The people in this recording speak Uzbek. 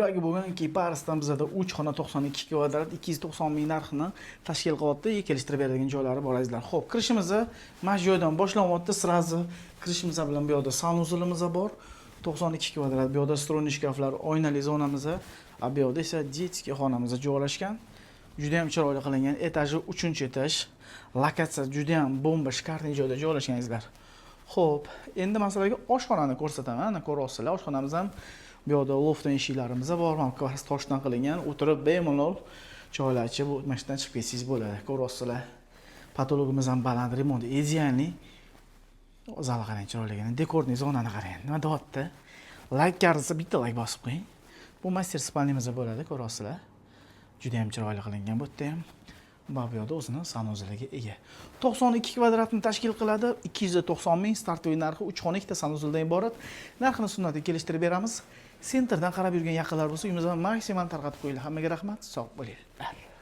Bularga bo'lganki, Parisdan bizda 3 xona 92 kvadrat 290 ming narxini tashkil qilyapti. Kelishtirib beradigan joylari bor azizlar. Xo'p, kirishimizni mana shu joydan boshlanyapti. Sirazi kirishimiz bilan bu yoqda sanuzulimiz bor. 92 kvadrat. Bu yoqda strojniy shkaflar, oynali zonamiz, bu yoqda esa детский xonamiz joylashgan. Juda ham chiroyli qilingan. Etaji 3-etaj. Lokatsiya juda ham bomba shkarniy joyda joylashgan azizlar. Xo'p, endi masalan oshxonani ko'rsataman. Ana ko'ryapsizlar, oshxonamiz ham bu yoqda loft eshiklarimiz bor. Mana toshdan qilingan. O'tirib bemalol choylar ichib, mashinadan chiqib ketsangiz bo'ladi. Ko'ryapsizlar. Patologimiz ham baland, remont idealniy. Zali qarang, chiroyligini, dekorniy zonani qarang. Nima deyapti? Like qarasa bitta like bosib qo'ying. Bu master spalnimiz bo'ladi, ko'ryapsizlar. Juda ham chiroyli qilingan bu yerda ham. Bu yoqda o'zini sanuziliga ega. 92 kvadratni tashkil qiladi. 290 ming startoviy narxi 3 xona 2 ta sanuzildan iborat. Narxini sunnatga kelishtirib beramiz. Sentrdan qarab yurgan yaqinlar bo'lsa, uyimizdan maksimal tarqatib qo'yinglar. Hammaga rahmat, sog' bo'linglar.